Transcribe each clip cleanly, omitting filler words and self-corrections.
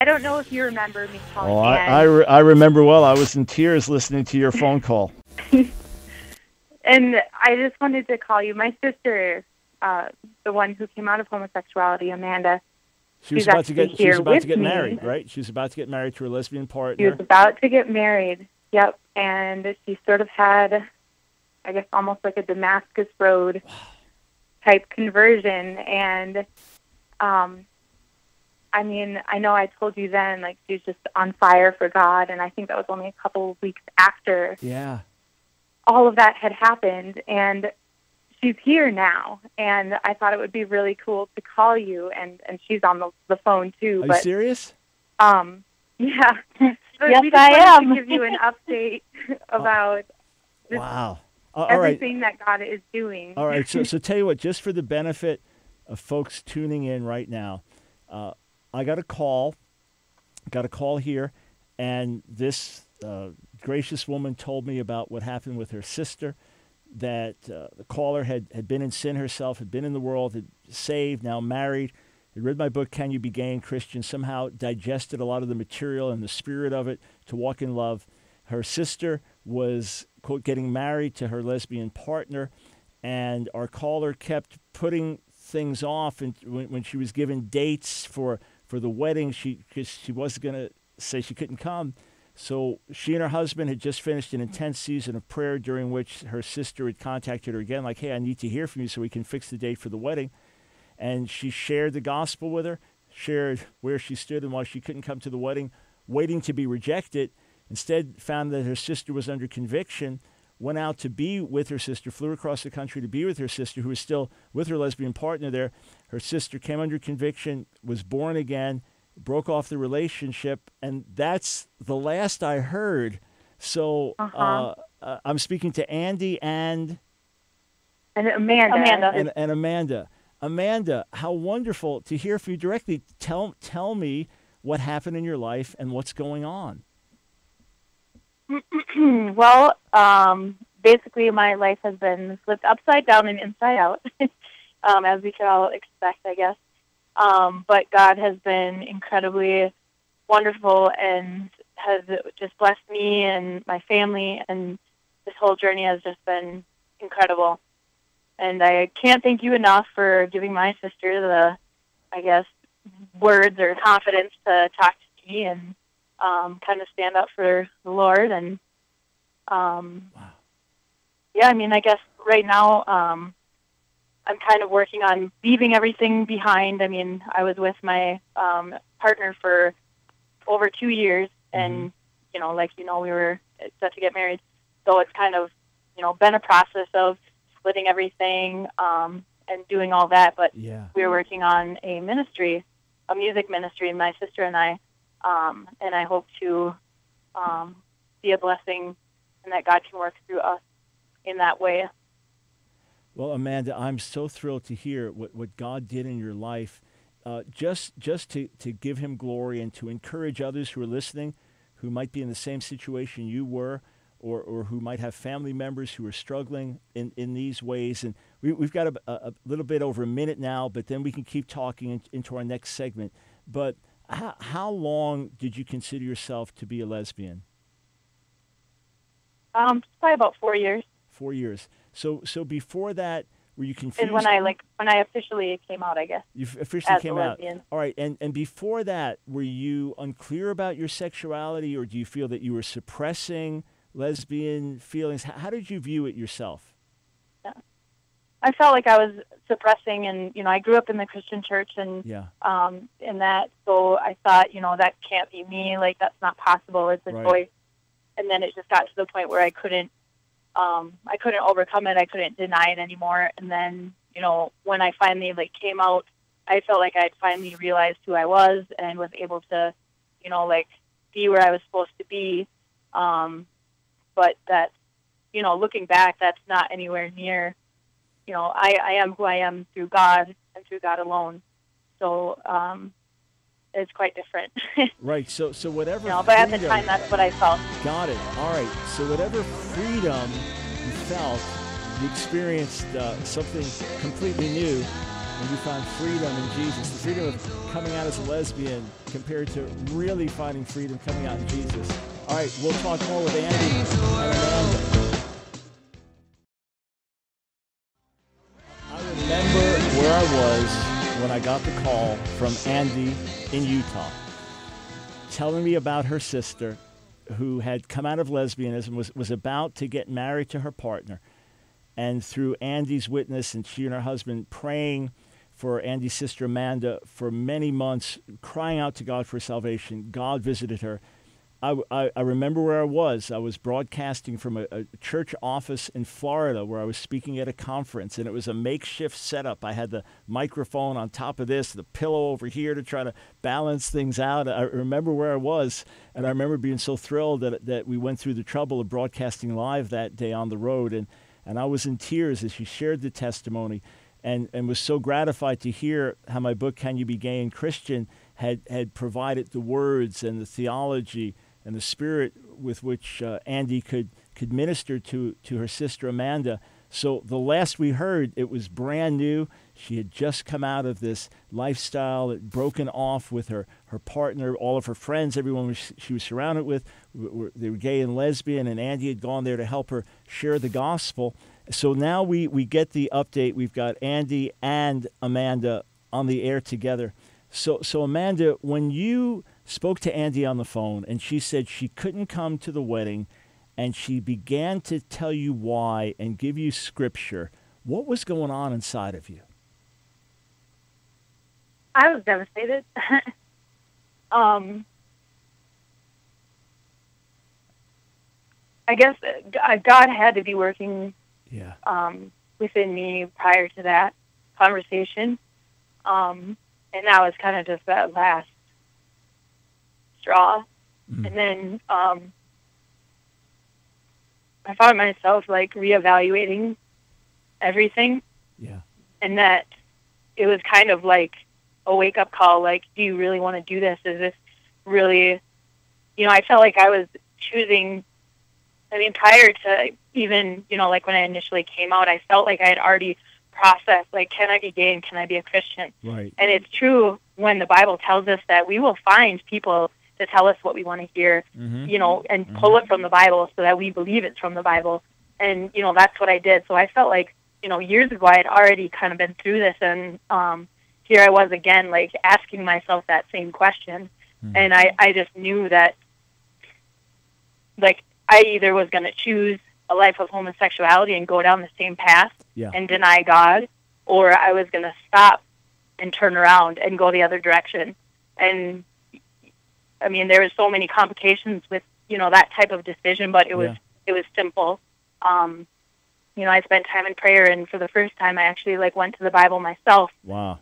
I don't know if you remember me calling. Oh, I remember well. I was in tears listening to your phone call. And I just wanted to call you. My sister, the one who came out of homosexuality, Amanda. She was about to get married, right? She was about to get married to her lesbian partner. She was about to get married. Yep. And she sort of had, I guess, almost like a Damascus Road type conversion. And I mean, I know I told you then, like, she's just on fire for God, and I think that was only a couple of weeks after all of that had happened, and she's here now, and I thought it would be really cool to call you, and she's on the phone, too. Are you serious? Yeah. So yes, we just I am. to give you an update about everything that God is doing. All right, so tell you what, just for the benefit of folks tuning in right now, I got a call here, and this gracious woman told me about what happened with her sister, that the caller had been in sin herself, had been in the world, had saved, now married, had read my book, Can You Be Gay and Christian, somehow digested a lot of the material and the spirit of it to walk in love. Her sister was, quote, getting married to her lesbian partner, and our caller kept putting things off, and when she was given dates for the wedding, because she wasn't going to say she couldn't come. So she and her husband had just finished an intense season of prayer during which her sister had contacted her again, like, hey, I need to hear from you so we can fix the date for the wedding. And she shared the gospel with her, shared where she stood and why she couldn't come to the wedding, waiting to be rejected. Instead, found that her sister was under conviction, went out to be with her sister, flew across the country to be with her sister, who was still with her lesbian partner there. Her sister came under conviction, was born again, broke off the relationship, and that's the last I heard. So I'm speaking to Andy and Amanda. And Amanda. Amanda, how wonderful to hear from you directly. Tell me what happened in your life and what's going on. Well, basically my life has been flipped upside down and inside out, as we could all expect, I guess. But God has been incredibly wonderful and has just blessed me and my family, and this whole journey has just been incredible. And I can't thank you enough for giving my sister the, I guess, words or confidence to talk to me and kind of stand up for the Lord. And yeah, I mean, I guess right now I'm kind of working on leaving everything behind. I mean, I was with my partner for over 2 years, and we were set to get married. So it's kind of been a process of splitting everything and doing all that. But we were working on a music ministry, my sister and I. And I hope to be a blessing, and that God can work through us in that way. Well, Amanda, I'm so thrilled to hear what God did in your life, just to give him glory and to encourage others who are listening, who might be in the same situation you were, or who might have family members who are struggling in these ways. And we've got a little bit over a minute now, but then we can keep talking into our next segment. But how long did you consider yourself to be a lesbian? Probably about 4 years. 4 years. So before that, were you confused? Is when I officially came out, I guess. You officially came out. Lesbian. All right. And before that, were you unclear about your sexuality, or do you feel that you were suppressing lesbian feelings? How did you view it yourself? Yeah. I felt like I was suppressing, and I grew up in the Christian church, and in that, so I thought, that can't be me. Like, that's not possible. It's a choice. And then it just got to the point where I couldn't overcome it. I couldn't deny it anymore. And then, when I finally came out, I felt like I'd finally realized who I was and was able to, be where I was supposed to be. But that, looking back, that's not anywhere near. I am who I am through God and through God alone. So it's quite different. Right. So whatever. But at the time, that's what I felt. Got it. All right. So whatever freedom you felt, you experienced something completely new. when you found freedom in Jesus, the freedom of coming out as a lesbian compared to really finding freedom coming out in Jesus. All right, we'll talk more with Andy and Amanda. I remember where I was when I got the call from Andy in Utah, telling me about her sister who had come out of lesbianism, was about to get married to her partner. And through Andy's witness and she and her husband praying for Andy's sister Amanda for many months, crying out to God for salvation, God visited her. I remember where I was. I was broadcasting from a church office in Florida where I was speaking at a conference, and it was a makeshift setup. I had the microphone on top of this, the pillow over here to try to balance things out. I remember where I was, and I remember being so thrilled that we went through the trouble of broadcasting live that day on the road, and I was in tears as she shared the testimony and was so gratified to hear how my book, Can You Be Gay and Christian, had provided the words and the theology and the spirit with which Andy could minister to her sister Amanda. So the last we heard, it was brand new. She had just come out of this lifestyle, broken off with her partner, all of her friends, everyone she was surrounded with. They were gay and lesbian, and Andy had gone there to help her share the gospel. So now we get the update. We've got Andy and Amanda on the air together. So Amanda, when you spoke to Andy on the phone and she said she couldn't come to the wedding and she began to tell you why and give you scripture, what was going on inside of you? I was devastated. I guess God had to be working within me prior to that conversation. And that was kind of just that last straw. Mm. And then I found myself like reevaluating everything. Yeah. And that it was kind of like a wake-up call, like, do you really want to do this? Is this really, I felt like I was choosing, prior to even, like when I initially came out, I felt like I had already processed, like, can I be gay and can I be a Christian? Right. And it's true when the Bible tells us that we will find people to tell us what we want to hear, and pull it from the Bible so that we believe it's from the Bible. And, that's what I did. So I felt like, years ago I had already kind of been through this, and here I was again, like, asking myself that same question. Mm-hmm. And I just knew that, like, I either was going to choose a life of homosexuality and go down the same path and deny God, or I was going to stop and turn around and go the other direction. And, there was so many complications with, that type of decision, but it was simple. I spent time in prayer, and for the first time I actually, like, went to the Bible myself. Wow.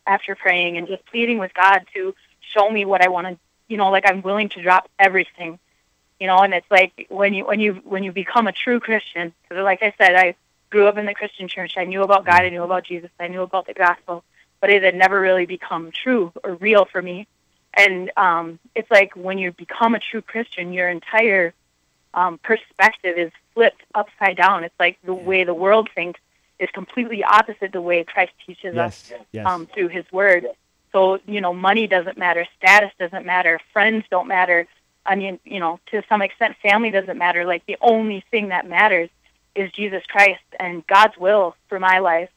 After praying and just pleading with God to show me what I want to, like, I'm willing to drop everything. And it's like when you become a true Christian, because like I said, I grew up in the Christian church. I knew about God, I knew about Jesus, I knew about the gospel, but it had never really become true or real for me. And it's like when you become a true Christian, your entire perspective is flipped upside down. It's like the way the world thinks is completely opposite the way Christ teaches us through His Word. So, money doesn't matter, status doesn't matter, friends don't matter. To some extent, family doesn't matter. Like, the only thing that matters is Jesus Christ and God's will for my life.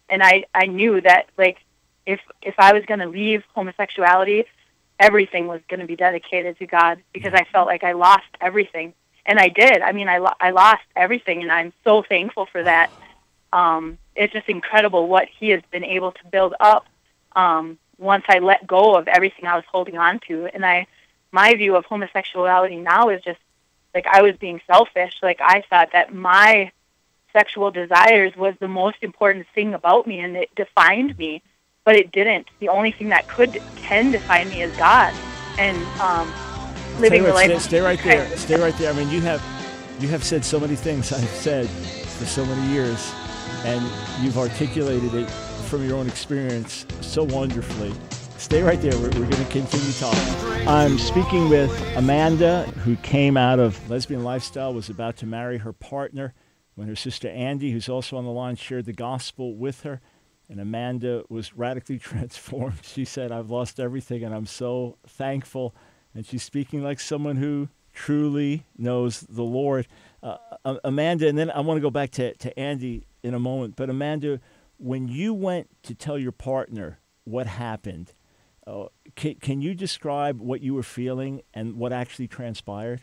And I knew that, like, if I was going to leave homosexuality, everything was going to be dedicated to God, because I felt like I lost everything. And I did. I lost everything, and I'm so thankful for that. It's just incredible what He has been able to build up once I let go of everything I was holding on to. And my view of homosexuality now is just, like, I was being selfish. Like, I thought that my sexual desires was the most important thing about me, and it defined me, but it didn't. The only thing that can define me is God. And living the life. Stay right there. Stay right there. You have said so many things I've said for so many years, and you've articulated it from your own experience so wonderfully. Stay right there. We're going to continue talking. I'm speaking with Amanda, who came out of lesbian lifestyle, was about to marry her partner when her sister Andy, who's also on the line, shared the gospel with her. and Amanda was radically transformed. She said, "I've lost everything, and I'm so thankful." And she's speaking like someone who truly knows the Lord. Amanda, and then I want to go back to Andy in a moment. But Amanda, when you went to tell your partner what happened, can you describe what you were feeling and what actually transpired?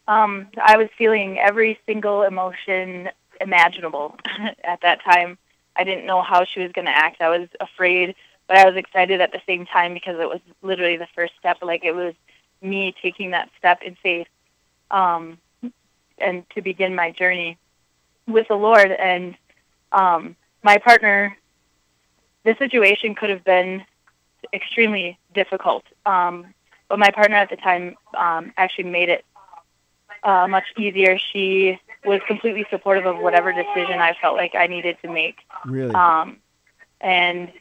I was feeling every single emotion imaginable at that time. I didn't know how she was going to act. I was afraid, but I was excited at the same time because it was literally the first step. Like, it was me taking that step in faith, and to begin my journey with the Lord. And my partner, the situation could have been extremely difficult, but my partner at the time actually made it much easier. She was completely supportive of whatever decision I felt like I needed to make. Really? And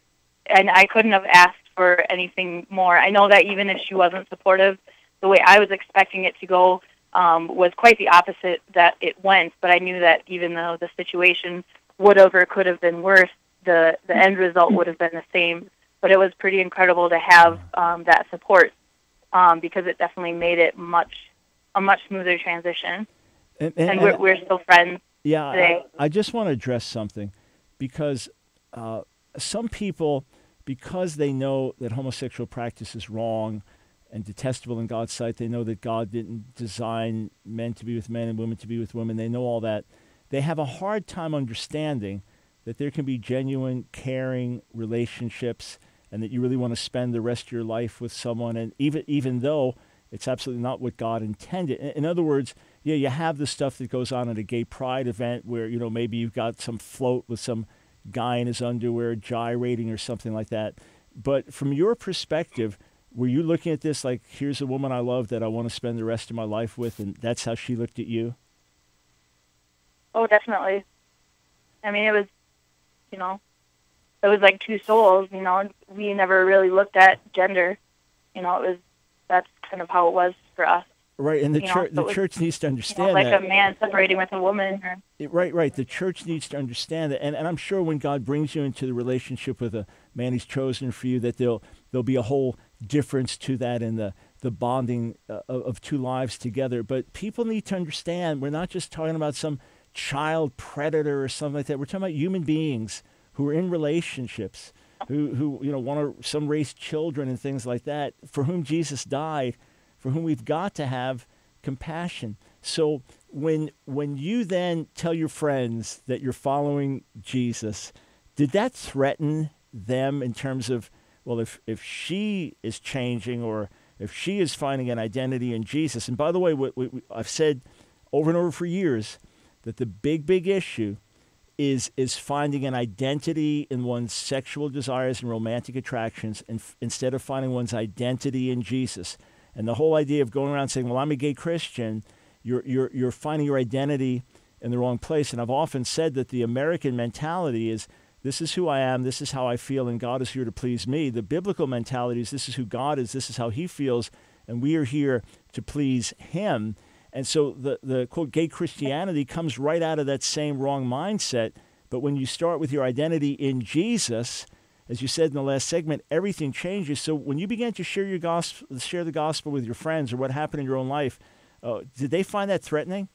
I couldn't have asked for anything more. I know that even if she wasn't supportive, the way I was expecting it to go was quite the opposite that it went. But I knew that even though the situation would have or could have been worse, the end result would have been the same. But it was pretty incredible to have that support, because it definitely made it a much smoother transition. And we're still friends today. I just want to address something, because some people, because they know that homosexual practice is wrong and detestable in God's sight, they know that God didn't design men to be with men and women to be with women, they know all that, they have a hard time understanding that there can be genuine, caring relationships and that you really want to spend the rest of your life with someone, and even though it's absolutely not what God intended. In other words, yeah, you have the stuff that goes on at a gay pride event where, maybe you've got some float with some guy in his underwear gyrating or something like that. But from your perspective, were you looking at this like, here's a woman I love that I want to spend the rest of my life with, and that's how she looked at you? Oh, definitely. I mean, it was like two souls, we never really looked at gender. That's kind of how it was for us. Right, and the church needs to understand like that. Like a man separating with a woman. Right. The church needs to understand that. And I'm sure when God brings you into the relationship with a man He's chosen for you, that there'll be a whole difference to that in the bonding of two lives together. But people need to understand we're not just talking about some child predator or something like that. We're talking about human beings who are in relationships, who want to some raise children and things like that, for whom Jesus died, for whom we've got to have compassion. So when you then tell your friends that you're following Jesus, did that threaten them in terms of, well, if she is changing or if she is finding an identity in Jesus? And by the way, I've said over and over for years that the big issue is finding an identity in one's sexual desires and romantic attractions, instead of finding one's identity in Jesus. And the whole idea of going around saying, well, I'm a gay Christian, you're finding your identity in the wrong place. And I've often said that the American mentality is, this is who I am, this is how I feel, and God is here to please me. The biblical mentality is, this is who God is, this is how He feels, and we are here to please Him. And so the quote, gay Christianity comes right out of that same wrong mindset. But when you start with your identity in Jesus, as you said in the last segment, everything changes. So when you began to share the gospel with your friends, or what happened in your own life, did they find that threatening?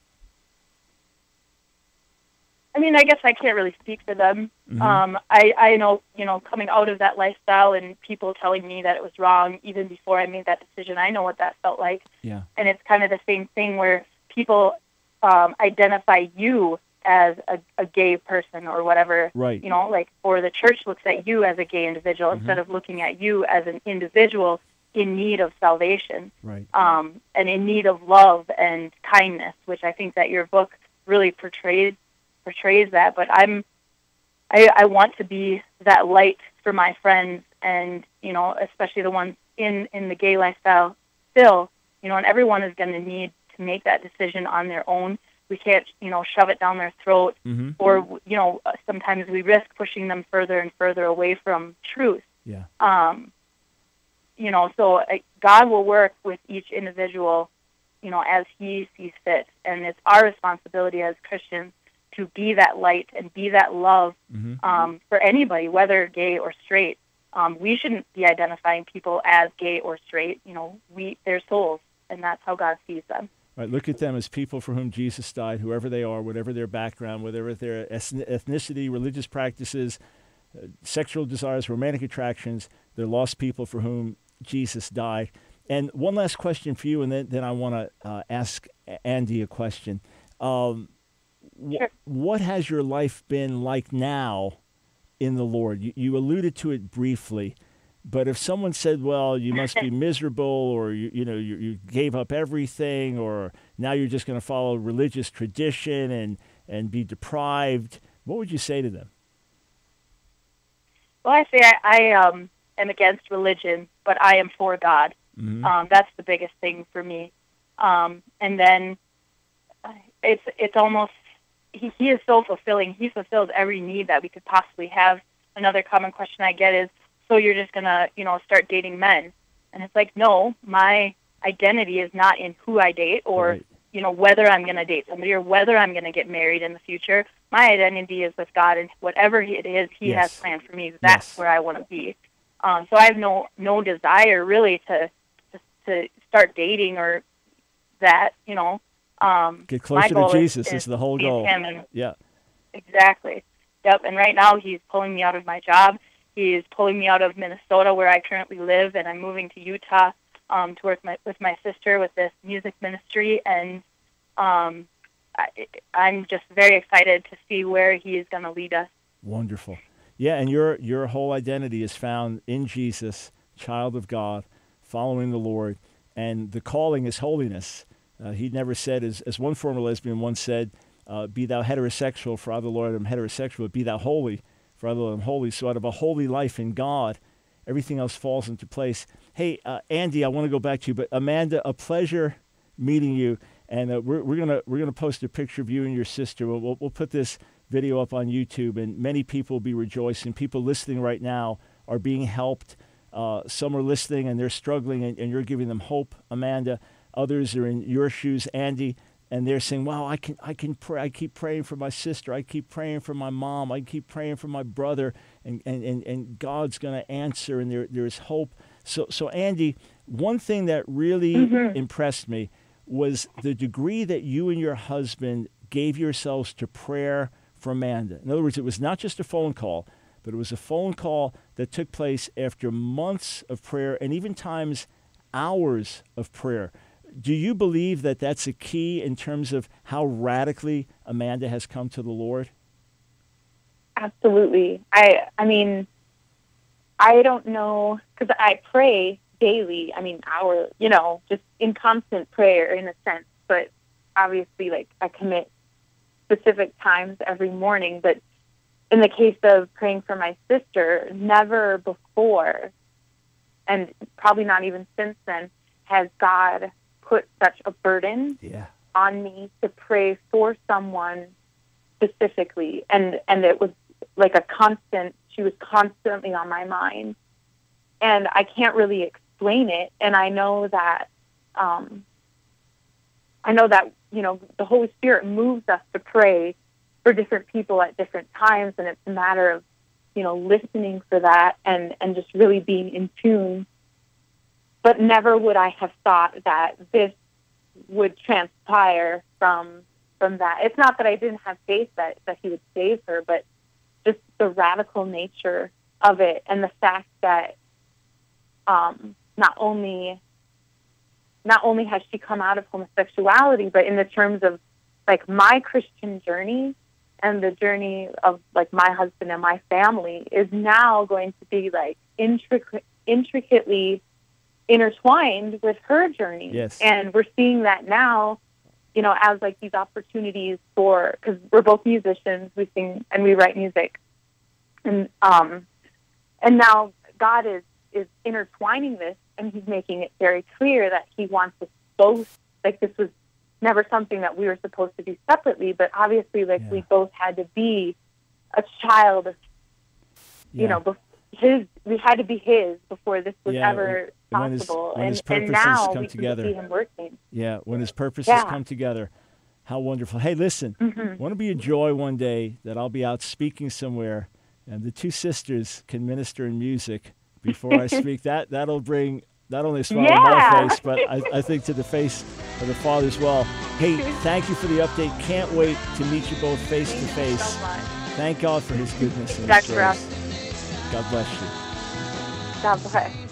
I mean, I guess I can't really speak for them. Mm-hmm. I know, coming out of that lifestyle and people telling me that it was wrong even before I made that decision, I know what that felt like. Yeah. And it's kind of the same thing where people identify you as a gay person or whatever. Right. Or the church looks at you as a gay individual, mm-hmm. instead of looking at you as an individual in need of salvation. Right. And in need of love and kindness, which I think that your book really portrays that. But I want to be that light for my friends, and especially the ones in the gay lifestyle still, and everyone is going to need to make that decision on their own. We can't shove it down their throat, mm-hmm. or sometimes we risk pushing them further and further away from truth. Yeah. So God will work with each individual as He sees fit, and it's our responsibility as Christians to be that light and be that love for anybody, whether gay or straight. We shouldn't be identifying people as gay or straight. You know, they're souls, and that's how God sees them. Right, look at them as people for whom Jesus died, whoever they are, whatever their background, whatever their ethnicity, religious practices, sexual desires, romantic attractions. They're lost people for whom Jesus died. And one last question for you, and then I want to ask Andy a question. Sure. What has your life been like now in the Lord? You alluded to it briefly, but if someone said, well, you must be miserable, or you gave up everything, or now you're just going to follow religious tradition and be deprived, what would you say to them? Well, I say I am against religion, but I am for God. That's the biggest thing for me. And then it's almost, he is so fulfilling. He fulfills every need that we could possibly have. Another common question I get is, so you're just going to, start dating men? And it's like, no, my identity is not in who I date or, whether I'm going to date somebody or whether I'm going to get married in the future. My identity is with God, and whatever it is He has planned for me, that's where I want to be. So I have no desire really to start dating or that, get closer to Jesus is the whole goal. Yeah. Exactly. Yep. And right now He's pulling me out of my job. He's pulling me out of Minnesota, where I currently live, and I'm moving to Utah to work with my sister with this music ministry. And I'm just very excited to see where He is going to lead us. Wonderful. Yeah, and your whole identity is found in Jesus, child of God, following the Lord, and the calling is holiness. He never said, as one former lesbian once said, be thou heterosexual, for I, the Lord, am heterosexual, but be thou holy, for I, the Lord, am holy. So out of a holy life in God, everything else falls into place. Hey, Andy, I want to go back to you, but Amanda, a pleasure meeting you, and we're gonna post a picture of you and your sister. We'll put this video up on YouTube, and many people will be rejoicing. People listening right now are being helped. Some are listening and they're struggling, and you're giving them hope, Amanda. Others are in your shoes, Andy, and they're saying, wow, I can pray. I keep praying for my sister. I keep praying for my mom. I keep praying for my brother, and God's going to answer, and there's hope. So Andy, one thing that really impressed me was the degree that you and your husband gave yourselves to prayer for Amanda. In other words, it was not just a phone call, but it was a phone call that took place after months of prayer and even times hours of prayer. Do you believe that that's a key in terms of how radically Amanda has come to the Lord? Absolutely. I mean, I don't know, because I pray daily. I mean, just in constant prayer in a sense, but obviously, like, I commit specific times every morning. But in the case of praying for my sister, never before, and probably not even since then, has God put such a burden on me to pray for someone specifically. And it was like a constant, she was constantly on my mind. And I can't really explain it. And I know that, the Holy Spirit moves us to pray for different people at different times. And it's a matter of, listening for that and just really being in tune. But never would I have thought that this would transpire from that. It's not that I didn't have faith that He would save her, but just the radical nature of it, and the fact that not only has she come out of homosexuality, but in the terms of like my Christian journey and the journey of like my husband and my family is now going to be like intricately intertwined with her journey. Yes. And we're seeing that now, as like these opportunities because we're both musicians, we sing and we write music. And now God is intertwining this, and He's making it very clear that He wants us both. Like, this was never something that we were supposed to do separately, but obviously, we both had to be a child of, we had to be His before this was ever possible. When his purposes and now come we together. can see Him working. Yeah, when His purposes come together. How wonderful. Hey, listen, want to be a joy one day that I'll be out speaking somewhere and the two sisters can minister in music before I speak. That'll bring not only a smile on my face, but I think to the face of the Father as well. Hey, thank you for the update. Can't wait to meet you both face to face. So much. Thank God for his goodness and God his grace. God bless you. God bless.